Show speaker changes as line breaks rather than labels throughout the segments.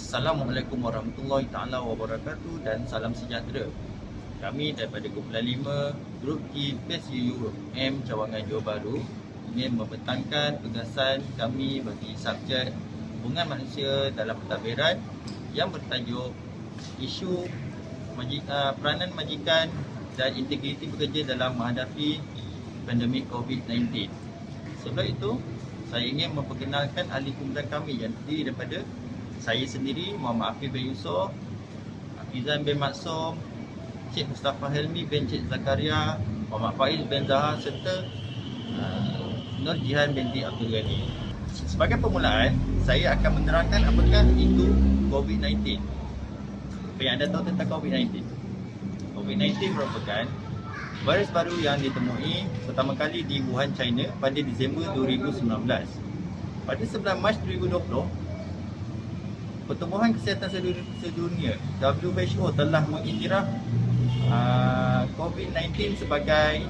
Assalamualaikum warahmatullahi taala wabarakatuh dan salam sejahtera. Kami daripada Kumpulan 5 Grup T PES UUM Cawangan Johor Bahru ingin membentangkan tugasan kami bagi subjek hubungan manusia dalam pentadbiran yang bertajuk isu peranan majikan dan integriti pekerja dalam menghadapi pandemik COVID-19. Sebelum itu, saya ingin memperkenalkan ahli kumpulan kami yang terdiri daripada saya sendiri, Muhammad Afif bin Yusof, Hafizan bin Maksum, Cik Mustafa Helmi bin Cik Zakaria, Muhammad Faiz bin Zahar serta Nur Jihan binti Abdul Ghani. Sebagai permulaan, saya akan menerangkan apakah itu COVID-19. Apa yang anda tahu tentang COVID-19? COVID-19 merupakan virus baru yang ditemui pertama kali di Wuhan, China pada Disember 2019. Pada 9 Mac 2020, Pertubuhan Kesihatan Sedunia WHO telah mengiktiraf COVID-19 sebagai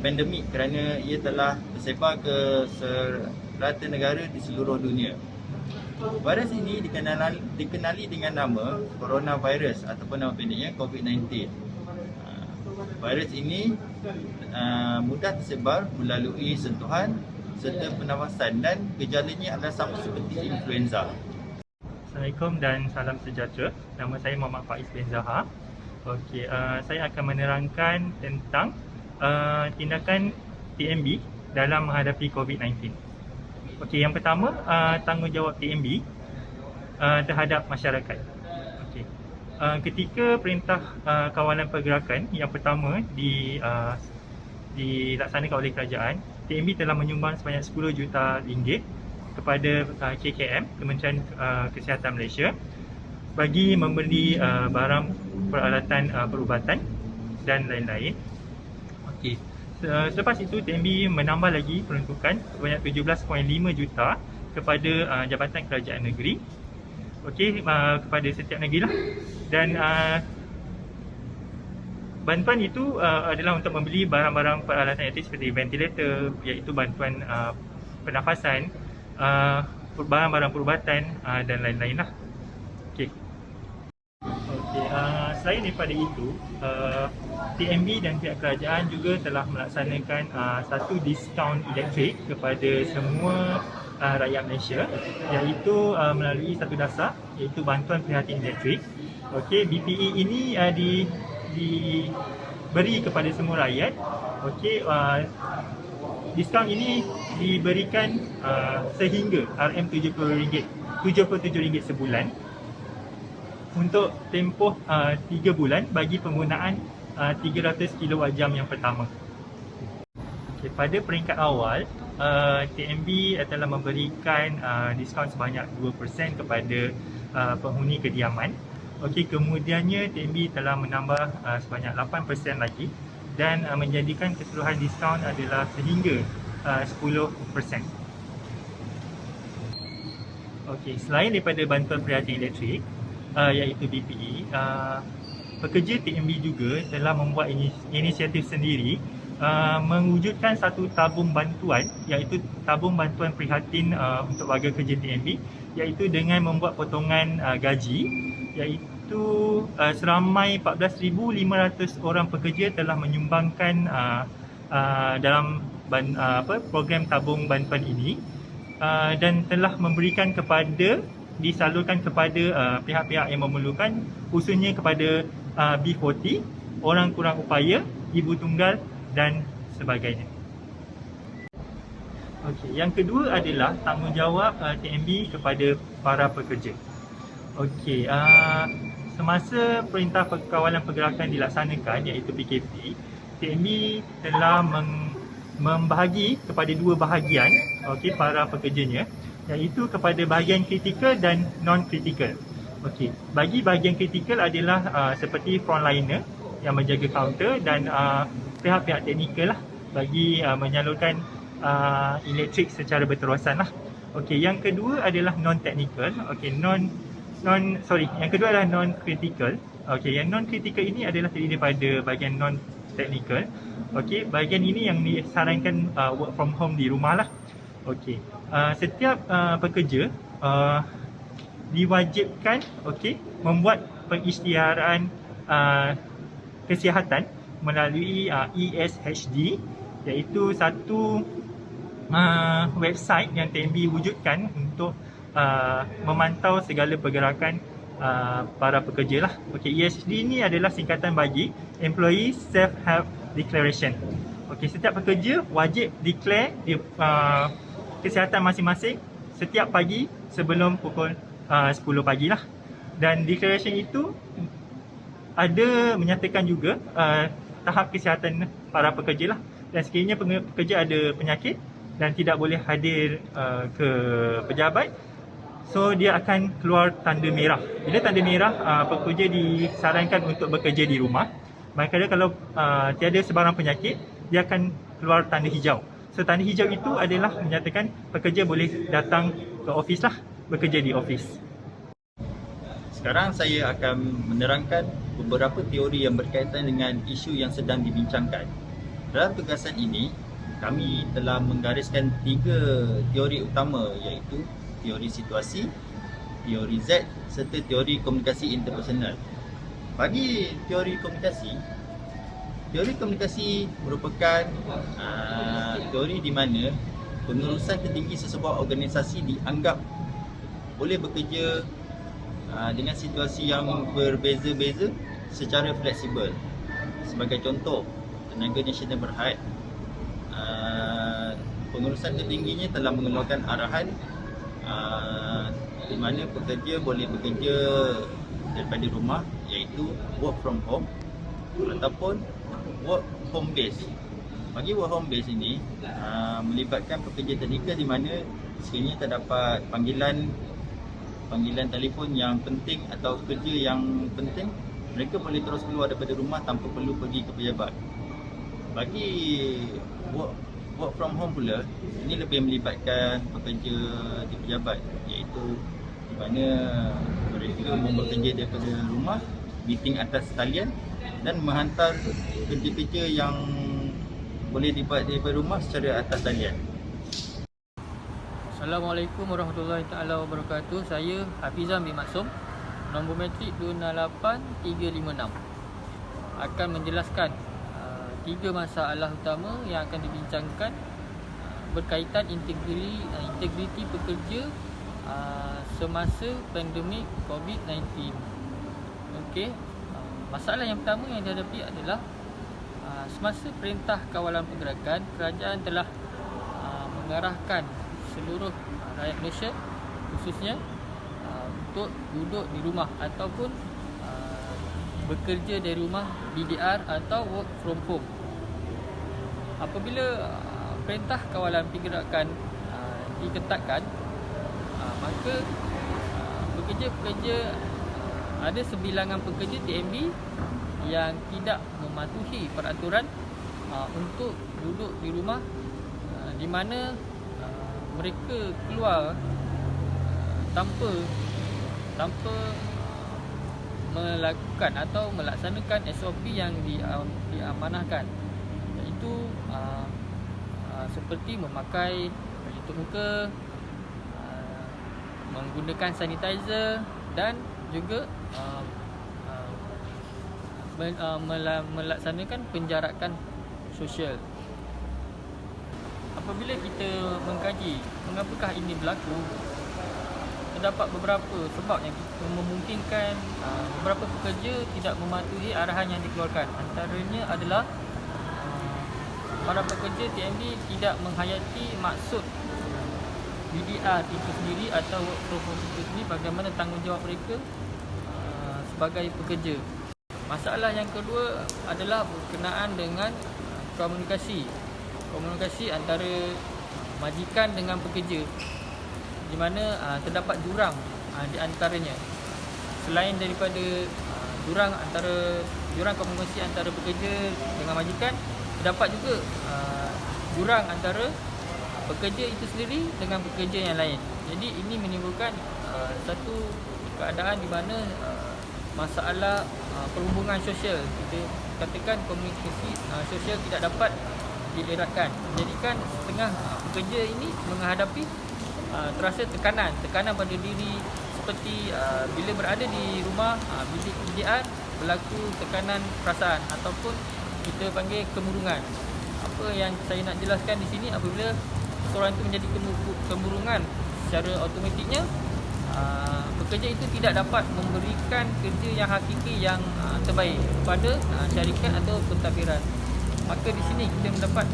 pandemik kerana ia telah tersebar ke serata negara di seluruh dunia. Virus ini dikenali dengan nama coronavirus ataupun nama pendeknya COVID-19. Virus ini mudah tersebar melalui sentuhan serta pernafasan dan gejalanya adalah sama seperti influenza.
Assalamualaikum dan salam sejahtera. Nama saya Muhammad Faiz bin Zahar. Saya akan menerangkan tentang tindakan TMB dalam menghadapi COVID-19. Yang pertama, tanggungjawab TMB terhadap masyarakat. Ketika perintah kawalan pergerakan yang pertama dilaksanakan oleh kerajaan, TMB telah menyumbang sebanyak 10 juta ringgit kepada KKM, Kementerian Kesihatan Malaysia, bagi membeli barang peralatan perubatan dan lain-lain. Selepas itu TMB menambah lagi peruntukan sebanyak 17.5 juta kepada Jabatan Kerajaan Negeri, kepada setiap negeri lah. Dan bantuan itu adalah untuk membeli barang-barang peralatan elektrik seperti ventilator, iaitu bantuan pernafasan, barang-barang perubatan dan lain-lain lah. Selain daripada itu, TMB dan pihak kerajaan juga telah melaksanakan satu diskaun elektrik kepada semua rakyat Malaysia, iaitu melalui satu dasar, iaitu bantuan prihatin elektrik. BPE ini diberi kepada semua rakyat. Diskaun ini diberikan sehingga RM77 sebulan untuk tempoh 3 bulan bagi penggunaan 300 kWh yang pertama. Pada peringkat awal, TMB telah memberikan diskaun sebanyak 2% kepada penghuni kediaman. Kemudiannya TMB telah menambah sebanyak 8% lagi dan menjadikan keseluruhan diskaun adalah sehingga 10%. Selain daripada bantuan prihatin elektrik, iaitu BPE, pekerja TMB juga telah membuat inisiatif sendiri mewujudkan satu tabung bantuan, iaitu tabung bantuan prihatin untuk warga kerja TMB, iaitu dengan membuat potongan gaji, iaitu seramai 14,500 orang pekerja telah menyumbangkan dalam program tabung bantuan ini, dan telah memberikan disalurkan kepada pihak-pihak yang memerlukan, khususnya kepada B40, orang kurang upaya, ibu tunggal dan sebagainya. Yang kedua adalah tanggungjawab TMB kepada para pekerja. Semasa Perintah Kawalan Pergerakan dilaksanakan, iaitu PKP, TMB telah membahagi kepada dua bahagian para pekerjanya, iaitu kepada bahagian kritikal dan non-kritikal. Bagi bahagian kritikal adalah seperti frontliner yang menjaga kaunter dan pihak-pihak teknikal lah, bagi menyalurkan elektrik secara berterusan lah. Yang kedua adalah non-technical. Yang kedua adalah non-critical. Yang non-critical ini adalah terdiri daripada bahagian non-technical. Bahagian ini yang disarankan work from home di rumah lah. Setiap pekerja diwajibkan membuat pengisytiharan kesihatan melalui ESHD, iaitu satu website yang TNB wujudkan untuk memantau segala pergerakan para pekerja lah. ESHD ni adalah singkatan bagi Employee Self Help Declaration. Setiap pekerja wajib declare kesihatan masing-masing setiap pagi sebelum pukul 10 pagi lah. Dan declaration itu ada menyatakan juga tahap kesihatan para pekerja lah. Dan sekiranya pekerja ada penyakit dan tidak boleh hadir ke pejabat, so dia akan keluar tanda merah. Bila tanda merah, pekerja disarankan untuk bekerja di rumah. Manakala kalau tiada sebarang penyakit, dia akan keluar tanda hijau. So tanda hijau itu adalah menyatakan pekerja boleh datang ke ofis lah, bekerja di ofis.
Sekarang saya akan menerangkan beberapa teori yang berkaitan dengan isu yang sedang dibincangkan. Dalam tugasan ini, kami telah menggariskan 3 teori utama, iaitu teori situasi, teori Z serta teori komunikasi interpersonal. Bagi teori komunikasi merupakan teori di mana pengurusan tertinggi sesebuah organisasi dianggap boleh bekerja dengan situasi yang berbeza-beza secara fleksibel. Sebagai contoh, Tenaga Nasional Berhad, pengurusan tertingginya telah mengeluarkan arahan di mana pekerja boleh bekerja daripada rumah, iaitu work from home ataupun work home base. Bagi work home base ini melibatkan pekerja tadika di mana sekiranya terdapat panggilan telefon yang penting atau kerja yang penting, mereka boleh terus keluar daripada rumah tanpa perlu pergi ke pejabat. Bagi work from home pula, ini lebih melibatkan pekerja di pejabat, iaitu di mana mereka bekerja daripada rumah, meeting atas talian dan menghantar kerja-kerja yang boleh dibuat daripada rumah secara atas talian.
Assalamualaikum warahmatullahi taala wabarakatuh. Saya Hafizan bin Maksum, nombor matrik 268356. Akan menjelaskan 3 masalah utama yang akan dibincangkan berkaitan integriti pekerja semasa pandemik COVID-19. Masalah yang pertama yang dihadapi adalah semasa Perintah Kawalan Pergerakan, kerajaan telah mengarahkan seluruh rakyat Malaysia khususnya untuk duduk di rumah ataupun bekerja dari rumah, BDR atau work from home. Apabila Perintah Kawalan Pergerakan diketatkan, maka pekerja-pekerja, ada sebilangan pekerja TNB yang tidak mematuhi peraturan untuk duduk di rumah, di mana mereka keluar tanpa melakukan atau melaksanakan SOP yang diamanahkan, iaitu seperti memakai pelitup muka, menggunakan sanitizer dan juga melaksanakan penjarakan sosial. Apabila kita mengkaji mengapakah ini berlaku, terdapat beberapa sebab yang memungkinkan beberapa pekerja tidak mematuhi arahan yang dikeluarkan. Antaranya adalah para pekerja TNB tidak menghayati maksud BDR itu sendiri atau work from home itu sendiri, bagaimana tanggungjawab mereka sebagai pekerja. Masalah yang kedua adalah berkenaan dengan komunikasi antara majikan dengan pekerja, di mana terdapat jurang di antaranya. Selain daripada jurang komunikasi antara pekerja dengan majikan, terdapat juga jurang antara pekerja itu sendiri dengan pekerja yang lain. Jadi ini menimbulkan satu keadaan di mana masalah perhubungan sosial, kita katakan komunikasi sosial tidak dapat dieratkan, menjadikan setengah pekerja ini menghadapi terasa tekanan pada diri seperti bila berada di rumah bilik kejadian berlaku tekanan perasaan ataupun kita panggil kemurungan. Apa yang saya nak jelaskan di sini, apabila seseorang itu menjadi kemurungan, secara automatiknya pekerja itu tidak dapat memberikan kerja yang hakiki yang terbaik kepada syarikat atau pentadbiran. Maka di sini kita mendapat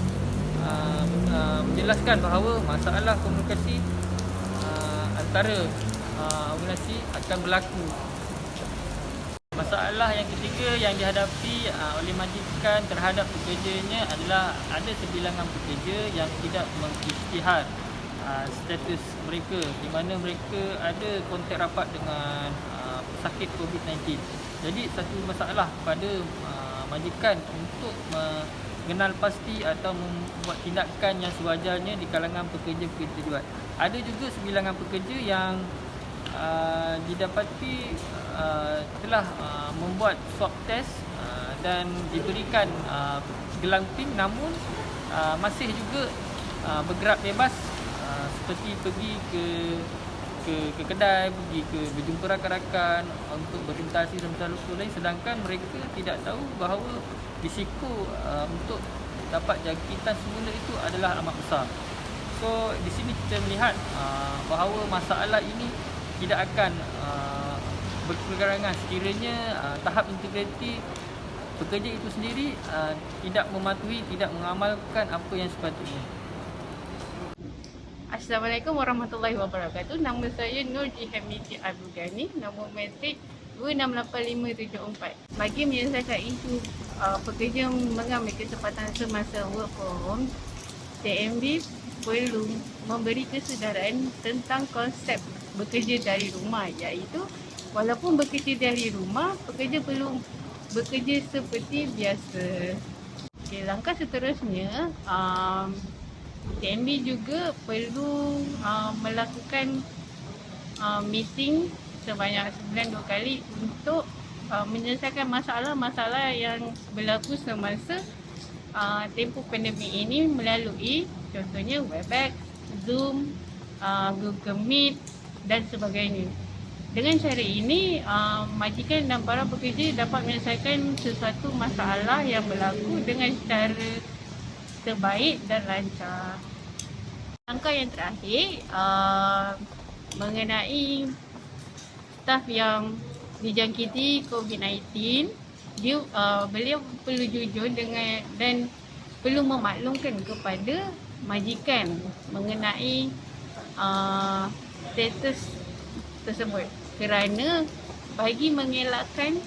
menjelaskan bahawa masalah komunikasi antara organisasi akan berlaku. Masalah yang ketiga yang dihadapi oleh majikan terhadap pekerjanya adalah ada sebilangan pekerja yang tidak mengisytihar status mereka, di mana mereka ada kontak rapat dengan pesakit COVID-19. Jadi satu masalah pada majikan untuk mengenal pasti atau membuat tindakan yang sewajarnya di kalangan pekerja-pekerja tersebut. Ada juga sebilangan pekerja yang didapati telah membuat swab test dan diberikan gelang pink, namun masih juga bergerak bebas, seperti pergi ke kedai, pergi ke berjumpa rakan-rakan untuk berinteraksi dan lain, sedangkan mereka tidak tahu bahawa risiko untuk dapat jangkitan semula itu adalah amat besar. So di sini kita melihat bahawa masalah ini tidak akan berkelanjutan sekiranya tahap integriti pekerja itu sendiri tidak mematuhi, tidak mengamalkan apa yang sepatutnya.
Assalamualaikum warahmatullahi wabarakatuh. Nama saya Nur Jihamidi Abdul Ghani. Nombor metrik 268574. Bagi menyelesaikan isu pekerja mengambil kesempatan semasa work from home, TMB perlu memberi kesedaran tentang konsep bekerja dari rumah, iaitu walaupun bekerja dari rumah, pekerja perlu bekerja seperti biasa. Okay, langkah seterusnya, TMB juga perlu melakukan meeting sebanyak 9 kali untuk menyelesaikan masalah-masalah yang berlaku semasa tempoh pandemik ini melalui contohnya Webex, Zoom, Google Meet dan sebagainya. Dengan cara ini, majikan dan para pekerja dapat menyelesaikan sesuatu masalah yang berlaku dengan cara terbaik dan lancar. Langkah yang terakhir mengenai staf yang dijangkiti COVID-19, beliau perlu jujur dan perlu memaklumkan kepada majikan mengenai status tersebut, kerana bagi mengelakkan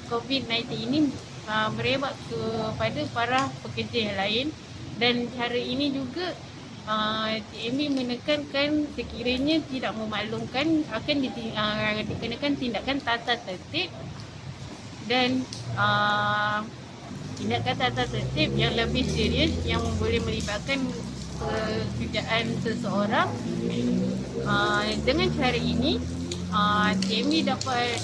COVID-19 ini merebak kepada para pekerja yang lain, dan cara ini juga TMB menekankan sekiranya tidak memaklumkan akan dikenakan tindakan tata tertib dan tindakan tata tertib yang lebih serius yang boleh melibatkan pekerjaan seseorang. Dengan cara ini TMB dapat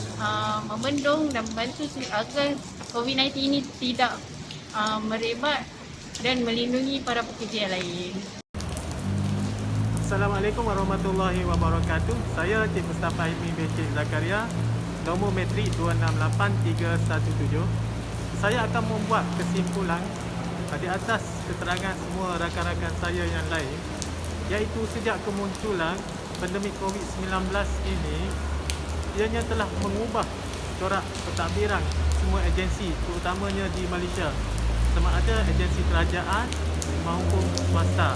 membendung dan membantu agar COVID-19 ini tidak merebak dan melindungi para pekerja yang lain.
Assalamualaikum warahmatullahi wabarakatuh. Saya Cik Mustafa Hilmi bin Cik Zakaria, nombor metrik 268317. Saya akan membuat kesimpulan di atas keterangan semua rakan-rakan saya yang lain, iaitu sejak kemunculan pandemik COVID-19 ini, ianya telah mengubah corak pentadbiran semua agensi, terutamanya di Malaysia, sama ada agensi kerajaan maupun swasta.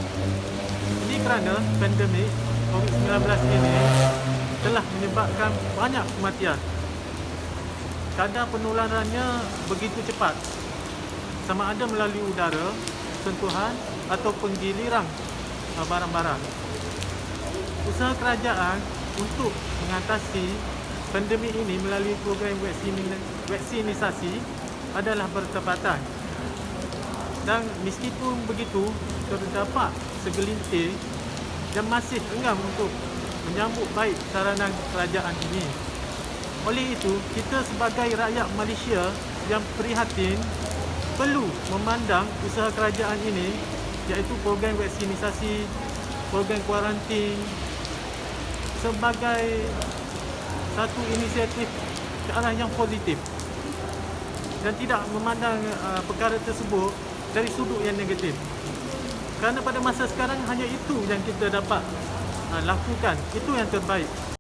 Ini kerana pandemik COVID-19 ini telah menyebabkan banyak kematian. Kadar penularannya begitu cepat, sama ada melalui udara, sentuhan atau penggiliran barang-barang. Usaha kerajaan untuk mengatasi pandemik ini melalui program vaksinisasi adalah bertepatan. Dan meskipun begitu, terdapat segelintir yang masih enggan untuk menyambut baik saranan kerajaan ini. Oleh itu, kita sebagai rakyat Malaysia yang prihatin perlu memandang usaha kerajaan ini, iaitu program vaksinisasi, program kuarantin, sebagai satu inisiatif ke arah yang positif dan tidak memandang perkara tersebut dari sudut yang negatif. Kerana pada masa sekarang hanya itu yang kita dapat lakukan, itu yang terbaik.